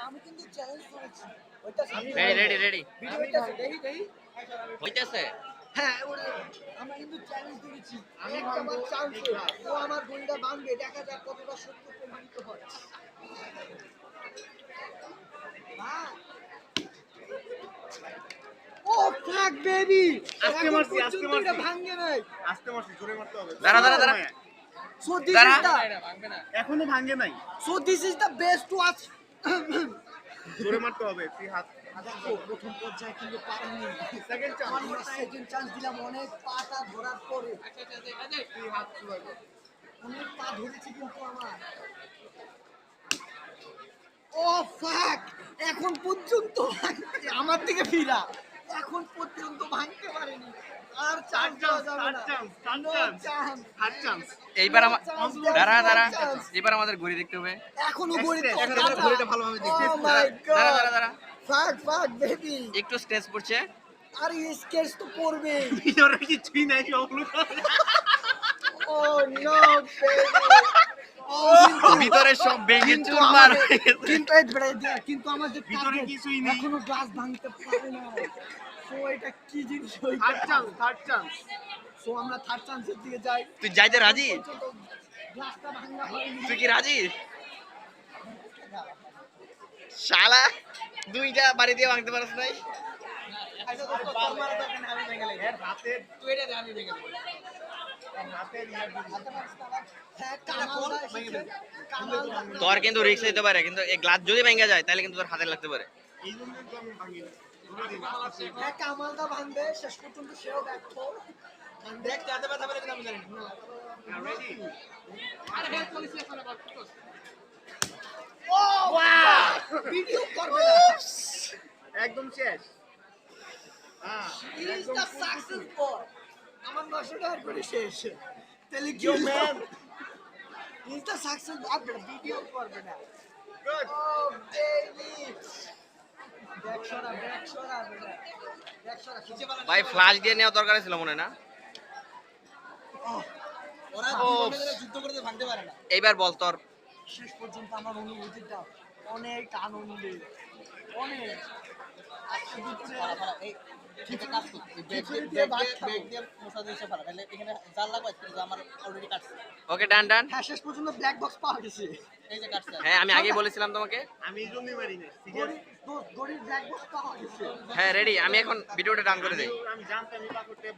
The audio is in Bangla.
আমি কিন্তু চ্যালেঞ্জ করেছি ওইটা রেডি রেডি ভিডিওটা দেখি দেখি হইতাছে হ্যাঁ আমরা কিন্তু চ্যালেঞ্জ দিয়েছি একটা বার চান্স ও আমার গড়িটা ভাঙবে দেখা যাক কতটা সত্য প্রমাণিত হয় ও ফাক বেবি আস্তে মারছি এটা ভাঙে নাই আস্তে মারছি জোরে মারতে হবে দাঁড়া দাঁড়া দাঁড়া সো দিস দাঁড়া। ইজ দা এখনো ভাঙে নাই so this is the best watch জোরে মারতে হবে তুই হাত প্রথম পর্যায়ে কিন্তু পারেনি সেকেন্ড চান্স আমরা সেকেন্ড চান্স দিলাম অনেক পাটা ধরার পরে তুই হাত ছুঁড়ে অনেক পা ধরেছি কিন্তু আমার ও ফাক এখন পর্যন্ত আমার থেকে ফিরা এখন পর্যন্ত ভাঙতে পারেনি আর চার চান্স হাত চান্স এইবার দাঁড়া দাঁড়া এবার আমাদের ঘড়ি দেখতে হবে এখনো গড়ি তো এখন আমরা ঘড়িটা ভালোভাবে দেখি। ও মাই দাঁড়া গড দাঁড়া দাঁড়া ফাক ফাক বেবি একটু স্ট্রেস পড়ছে আর স্কেচ তো পড়বে ভিতরে কিছুই নাই সবগুলো ও নো বেবি ভিতরে সব ভেঙে চুরমার কিন্তু আমাদের ভিতরে কিছুই নেই। এখনো গ্লাস ভাঙতে পারে না সো এটা কি জিনিস থার্ড চান্স সো আমরা থার্ড চান্সের দিকে যাই তুই যাইতে রাজি গ্লাসটা ভাঙা হয়নি তুই কি রাজি শালা দুইটা বাড়ি দিয়ে ভাঙতে পারছ নাই এর হাতের তুই এটা জানি দেখে হাতের হ্যাঁ কামাল তোর কিন্তু রিস্ক নিতে পারে কিন্তু এই গ্লাস যদি ভেঙে যায় তাহলে কিন্তু তোর হাতে লাগতে পারে এই জন্য তো আমি ভাঙি না হ্যাঁ কামালদা ভাঙবে শেষ পর্যন্ত সেও ব্যর্থ দেখ যাতে ব্যথা পেলে আমি জানি না রেডি ও ওয়াও ভিডিও করবে না একদম শেষ হ্যাঁ ইজ দ্য সাকসেস বয় আমার 900 টাকা করে শেষ তাহলে কি Yo, man. Is the success আপনার ভিডিও করবে না গুড ও বেবি ব্যাকশরা ব্যাকশরা খিচে বলা ভাই ফ্ল্যাশ দিয়ে নেওয়া দরকার ছিল মনে হয় না ওরা ও। যুদ্ধ করতে ভাঙতে পারে না এইবার বল তোর শেষ পর্যন্ত আমার অনুভূতিটা অনেক আনন্দে অনেক আজকে দুপুরে খিচুড়ি দিয়ে ভাত খাবো। ওকে ডান ডান হ্যাঁ শেষ পর্যন্ত ব্ল্যাক বক্স পাওয়া গেছে হ্যাঁ আমি আগেই বলেছিলাম তোমাকে আমি এই জন্যই মারি না সিরিয়াস গড়ির ব্ল্যাক বক্স পাওয়া গেছে হ্যাঁ রেডি আমি এখন ভিডিওটা ডান করে দিই আমি জানতাম এই পাথরটা